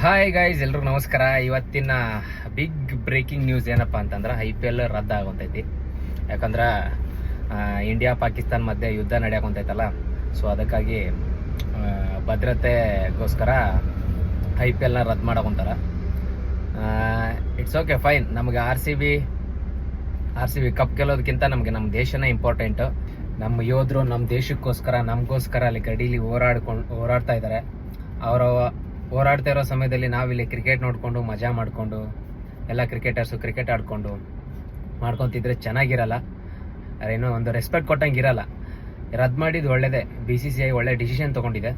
Hi guys, ಎಲ್ರಿಗೂ ನಮಸ್ಕಾರ. ಇವತ್ತಿನ ಬಿಗ್ ಬ್ರೇಕಿಂಗ್ ನ್ಯೂಸ್ ಏನಪ್ಪ ಅಂತಂದ್ರೆ IPL ರದ್ದಾಗುವಂತೈತಿ. ಯಾಕಂದ್ರೆ ಇಂಡಿಯಾ ಪಾಕಿಸ್ತಾನ ಮಧ್ಯೆ ಯುದ್ಧ ನಡೆಯಕೊಂತೈತಲ್ಲ, ಸೊ ಅದಕ್ಕಾಗಿ ಭದ್ರತೆಗೋಸ್ಕರ IPLನ ರದ್ದು ಮಾಡಕೊಂತಾರ. It's okay, fine. ನಮಗೆ ಆರ್ ಸಿ ಬಿ ಕಪ್ ಗೆಲ್ಲೋದಕ್ಕಿಂತ ನಮಗೆ ನಮ್ಮ ದೇಶನೇ ಇಂಪಾರ್ಟೆಂಟು. ನಮ್ಮ ಯೋಧರು ನಮ್ಮ ದೇಶಕ್ಕೋಸ್ಕರ ನಮಗೋಸ್ಕರ ಅಲ್ಲಿ ಗಡೀಲಿ ಹೋರಾಡ್ತಾ ಇದ್ದಾರೆ. ಅವರ ಹೋರಾಡ್ತಾ ಇರೋ ಸಮಯದಲ್ಲಿ ನಾವಿಲ್ಲಿ ಕ್ರಿಕೆಟ್ ನೋಡಿಕೊಂಡು ಮಜಾ ಮಾಡಿಕೊಂಡು ಎಲ್ಲ ಕ್ರಿಕೆಟರ್ಸು ಕ್ರಿಕೆಟ್ ಮಾಡ್ಕೊತಿದ್ರೆ ಚೆನ್ನಾಗಿರಲ್ಲ. ಏನೋ ಒಂದು ರೆಸ್ಪೆಕ್ಟ್ ಕೊಟ್ಟಂಗೆ ಇರಲ್ಲ. ರದ್ದು ಮಾಡಿದ್ದು ಒಳ್ಳೇದೇ. BCCI ಒಳ್ಳೆ ಡಿಸಿಷನ್ ತೊಗೊಂಡಿದೆ.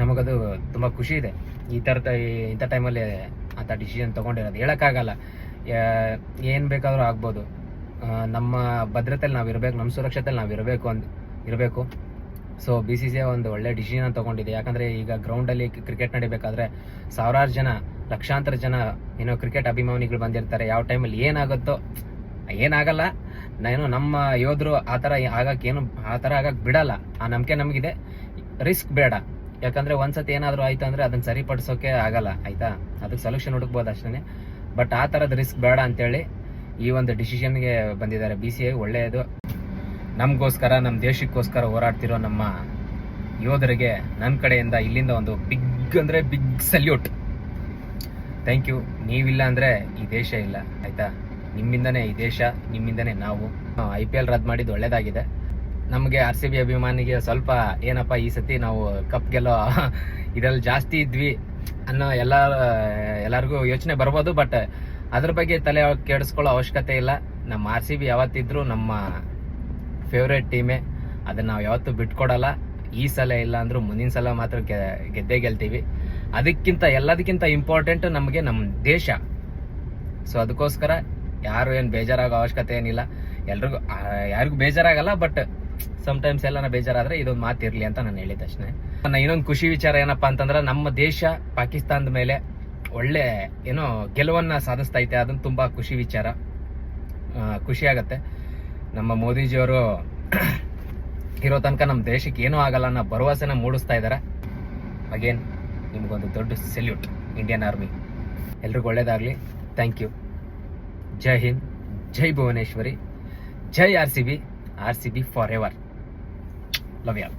ನಮಗದು ತುಂಬ ಖುಷಿ ಇದೆ. ಇಂಥ ಟೈಮಲ್ಲಿ ಅಂಥ ಡಿಸಿಷನ್ ತೊಗೊಂಡಿರೋದು ಹೇಳೋಕ್ಕಾಗಲ್ಲ. ಏನು ಬೇಕಾದರೂ ಆಗ್ಬೋದು. ನಮ್ಮ ಭದ್ರತೆಯಲ್ಲಿ ನಾವು ಇರಬೇಕು, ನಮ್ಮ ಸುರಕ್ಷತೆಯಲ್ಲಿ ನಾವು ಇರಬೇಕು. ಸೊ BCCI ಒಂದು ಒಳ್ಳೆ ಡಿಸಿಷನ್ ತೊಗೊಂಡಿದೆ. ಯಾಕಂದರೆ ಈಗ ಗ್ರೌಂಡಲ್ಲಿ ಕ್ರಿಕೆಟ್ ನಡಿಬೇಕಾದ್ರೆ ಸಾವಿರಾರು ಜನ, ಲಕ್ಷಾಂತರ ಜನ ಕ್ರಿಕೆಟ್ ಅಭಿಮಾನಿಗಳು ಬಂದಿರ್ತಾರೆ. ಯಾವ ಟೈಮಲ್ಲಿ ಏನಾಗುತ್ತೋ ಏನಾಗಲ್ಲ. ನಮ್ಮ ಯೋಧರು ಆ ಥರ ಆಗಕ್ಕೆ ಬಿಡಲ್ಲ. ಆ ನಂಬಿಕೆ ನಮಗಿದೆ. ರಿಸ್ಕ್ ಬೇಡ. ಯಾಕಂದರೆ ಒಂದ್ಸತಿ ಏನಾದರೂ ಆಯಿತು ಅಂದರೆ ಅದನ್ನು ಸರಿಪಡಿಸೋಕೆ ಆಗಲ್ಲ, ಆಯಿತಾ? ಅದಕ್ಕೆ ಸೊಲ್ಯೂಷನ್ ಹುಡುಕ್ಬೋದು ಅಷ್ಟೇ. ಬಟ್ ಆ ಥರದ ರಿಸ್ಕ್ ಬೇಡ ಅಂತೇಳಿ ಈ ಒಂದು ಡಿಸಿಷನ್ಗೆ ಬಂದಿದ್ದಾರೆ BCCI. ಒಳ್ಳೆಯದು. ನಮಗೋಸ್ಕರ, ನಮ್ಮ ದೇಶಕ್ಕೋಸ್ಕರ ಹೋರಾಡ್ತಿರೋ ನಮ್ಮ ಯೋಧರಿಗೆ ನನ್ನ ಕಡೆಯಿಂದ ಇಲ್ಲಿಂದ ಒಂದು ಬಿಗ್ ಸಲ್ಯೂಟ್. Thank you. ನೀವಿಲ್ಲ ಅಂದರೆ ಈ ದೇಶ ಇಲ್ಲ, ಆಯಿತಾ? ನಿಮ್ಮಿಂದನೇ ಈ ದೇಶ, ನಿಮ್ಮಿಂದನೇ ನಾವು. IPL ರದ್ದು ಮಾಡಿದ್ದು ಒಳ್ಳೇದಾಗಿದೆ. ನಮಗೆ RCB ಅಭಿಮಾನಿಗೆ ಸ್ವಲ್ಪ ಏನಪ್ಪ ಈ ಸತಿ ನಾವು ಕಪ್ ಗೆಲ್ಲೋ ಇದರಲ್ಲಿ ಜಾಸ್ತಿ ಇದ್ವಿ ಅನ್ನೋ ಎಲ್ಲರಿಗೂ ಯೋಚನೆ ಬರ್ಬೋದು. ಬಟ್ ಅದ್ರ ಬಗ್ಗೆ ತಲೆ ಕೆಡಿಸ್ಕೊಳ್ಳೋ ಅವಶ್ಯಕತೆ ಇಲ್ಲ. ನಮ್ಮ RCB ಯಾವತ್ತಿದ್ರೂ ನಮ್ಮ ಫೇವ್ರೇಟ್ ಟೀಮೇ. ಅದನ್ನು ನಾವು ಯಾವತ್ತೂ ಬಿಟ್ಕೊಡಲ್ಲ. ಈ ಸಲ ಇಲ್ಲ ಅಂದರೂ ಮುಂದಿನ ಸಲ ಮಾತ್ರ ಗೆದ್ದೇ ಗೆಲ್ತೀವಿ. ಎಲ್ಲದಕ್ಕಿಂತ ಇಂಪಾರ್ಟೆಂಟ್ ನಮಗೆ ನಮ್ಮ ದೇಶ. ಸೊ ಅದಕ್ಕೋಸ್ಕರ ಯಾರು ಏನು ಬೇಜಾರಾಗೋ ಅವಶ್ಯಕತೆ ಏನಿಲ್ಲ. ಯಾರಿಗೂ ಬೇಜಾರಾಗಲ್ಲ. ಬಟ್ ಸಮ್ಟೈಮ್ಸ್ ಎಲ್ಲಾನ ಬೇಜಾರಾದರೆ ಇದೊಂದು ಮಾತಿರಲಿ ಅಂತ ನಾನು ಹೇಳಿದ್ದೆ ಅಷ್ಟೇ. ಇನ್ನೊಂದು ಖುಷಿ ವಿಚಾರ ಏನಪ್ಪ ಅಂತಂದ್ರೆ, ನಮ್ಮ ದೇಶ ಪಾಕಿಸ್ತಾನದ ಮೇಲೆ ಒಳ್ಳೆ ಗೆಲುವನ್ನು ಸಾಧಿಸ್ತೈತೆ. ಅದನ್ನು ತುಂಬ ಖುಷಿ ವಿಚಾರ. ಖುಷಿ ಆಗತ್ತೆ. ನಮ್ಮ ಮೋದಿಜಿಯವರು ಇರೋ ತನಕ ನಮ್ಮ ದೇಶಕ್ಕೆ ಏನೂ ಆಗಲ್ಲ ಅನ್ನೋ ಭರವಸೆನ ಮೂಡಿಸ್ತಾ ಇದ್ದಾರೆ. ಅಗೇನ್ ನಿಮಗೊಂದು ದೊಡ್ಡ ಸೆಲ್ಯೂಟ್, ಇಂಡಿಯನ್ ಆರ್ಮಿ. ಎಲ್ರಿಗೂ ಒಳ್ಳೇದಾಗಲಿ. Thank you. ಜೈ ಹಿಂದ್, ಜೈ ಭುವನೇಶ್ವರಿ, ಜೈ RCB for ever. Love you.